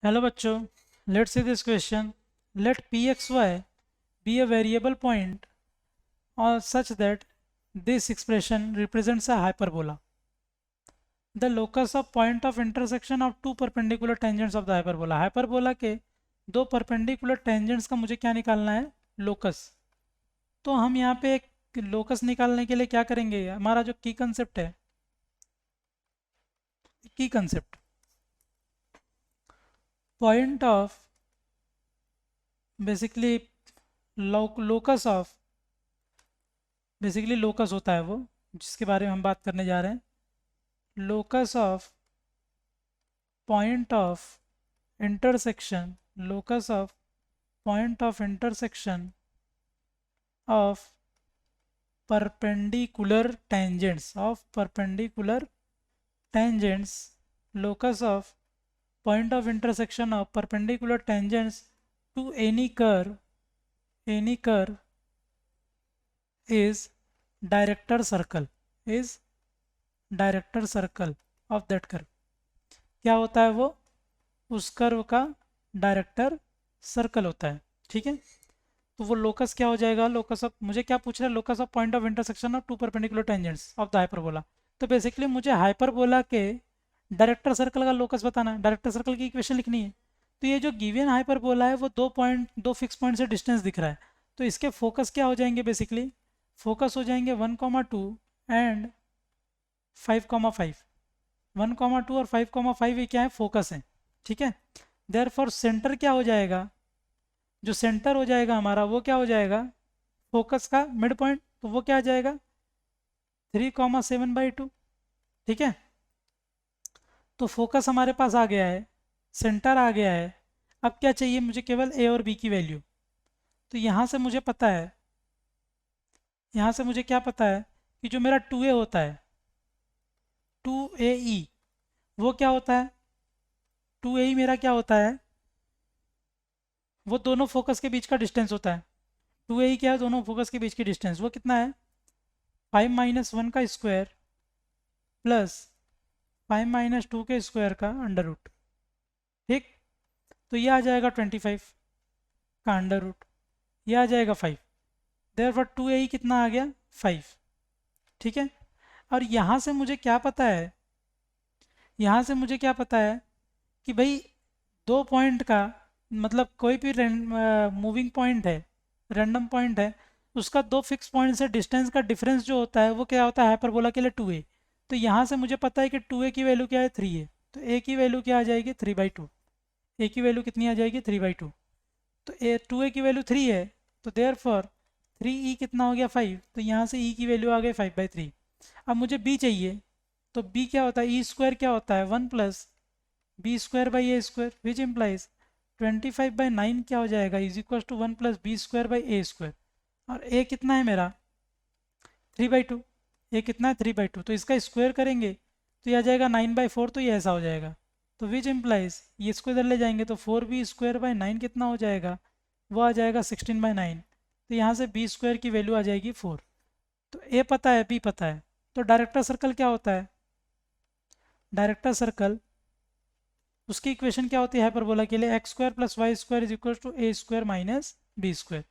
Hello बच्चों, let's see this question. Let pxy be a variable point or such that this expression represents a hyperbola. The locus of point of intersection of two perpendicular tangents of the hyperbola. hyperbola के दो perpendicular tangents का मुझे क्या निकालना है? locus. तो हम यहाँ पे एक locus निकालने के लिए क्या करेंगे? हमारा जो की कंसेप्ट है, की concept point of basically locus of basically locus होता है वो जिसके बारे में हम बात करने जा रहे हैं. Locus of point of intersection locus of point of intersection of perpendicular tangents locus of point of intersection of perpendicular tangents to any curve is director circle of that curve. क्या होता है वो? उस कर्व का director circle होता है. ठीक है, तो वो लोकस क्या हो जाएगा? लोकस ऑफ, मुझे क्या पूछ रहा है? Locus of point of intersection of two perpendicular tangents of the hyperbola. तो बेसिकली मुझे हाइपरबोला के डायरेक्टर सर्कल का लोकस बताना है, डायरेक्टर सर्कल की इक्वेशन लिखनी है. तो ये जो गिवन हाइपरबोला है वो दो फिक्स पॉइंट से डिस्टेंस दिख रहा है. तो इसके फोकस क्या हो जाएंगे? बेसिकली फोकस हो जाएंगे 1,2 एंड 5,5. 1,2 और 5,5 ये क्या है? फोकस है. ठीक है, देयरफॉर सेंटर क्या हो जाएगा? जो सेंटर हो जाएगा हमारा वो क्या हो जाएगा? फोकस का मिड पॉइंट. तो वो क्या आ जाएगा? 3,7/2. ठीक है, तो फोकस हमारे पास आ गया है, सेंटर आ गया है. अब क्या चाहिए मुझे? केवल ए और बी की वैल्यू. तो यहाँ से मुझे पता है, यहाँ से मुझे क्या पता है कि जो मेरा 2a होता है 2ae वो क्या होता है? 2ae मेरा क्या होता है? वो दोनों फोकस के बीच का डिस्टेंस होता है. 2ae क्या है? दोनों फोकस के बीच की डिस्टेंस. वो कितना है? 5 - 1 का स्क्वायर प्लस 5 - 2 के स्क्वायर का अंडर रूट. ठीक, तो ये आ जाएगा 25 का अंडर रूट, ये आ जाएगा 5. देयरफॉर 2a कितना आ गया? 5. ठीक है, और यहाँ से मुझे क्या पता है? यहाँ से मुझे क्या पता है कि भाई दो पॉइंट का मतलब कोई भी मूविंग पॉइंट है, रैंडम पॉइंट है, उसका दो फिक्स पॉइंट से डिस्टेंस का डिफरेंस जो होता है वो क्या होता है? हाइपरबोला के लिए 2a. तो यहाँ से मुझे पता है कि 2a की वैल्यू क्या है? 3 है. तो a की वैल्यू क्या आ जाएगी? 3/2. a की वैल्यू कितनी आ जाएगी? 3/2. तो 2a की वैल्यू 3 है, तो देयरफॉर 3e कितना हो गया? 5. तो यहाँ से e की वैल्यू आ गई 5/3. अब मुझे b चाहिए, तो b क्या होता है? e स्क्वायर क्या होता है? 1 + b² / a² विच इम्प्लाइज 25/9 क्या हो जाएगा? Is equal to 1 + b²/a². और a कितना है मेरा? 3/2. a कितना है? 3/2. तो इसका स्क्वायर करेंगे तो ये आ जाएगा 9/4. तो ये ऐसा हो जाएगा. तो विच इम्प्लाइज ये इसको इधर ले जाएंगे तो 4b² / 9 कितना हो जाएगा? वो आ जाएगा 16/9. तो यहाँ से b² की वैल्यू आ जाएगी 4. तो a पता है, b पता है. तो डायरेक्टर सर्कल क्या होता है? डायरेक्टर सर्कल उसकी इक्वेशन क्या होती है हाइपरबोला के लिए? x² + y² is equal to a² - b².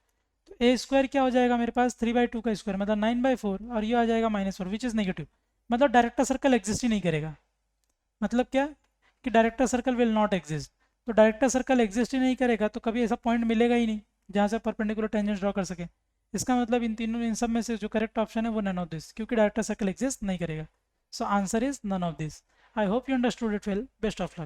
तो a² क्या हो जाएगा मेरे पास? 3/2 का स्क्वायर मतलब 9/4, और ये आ जाएगा -4 विच इज़ नेगेटिव. मतलब डायरेक्टर सर्कल एग्जिस्ट ही नहीं करेगा. मतलब क्या कि director circle will not exist. तो डायरेक्टर सर्कल एग्जिस्ट ही नहीं करेगा तो कभी ऐसा पॉइंट मिलेगा ही नहीं जहाँ से परपेंडिकुलर टेंजेंट ड्रॉ कर सके. इसका मतलब इन सब में से जो करेक्ट ऑप्शन है वो नन ऑफ दिस, क्योंकि डायरेक्टर सर्कल एग्जिस्ट नहीं करेगा. So answer is none of this. I hope you understood it well. Best of luck.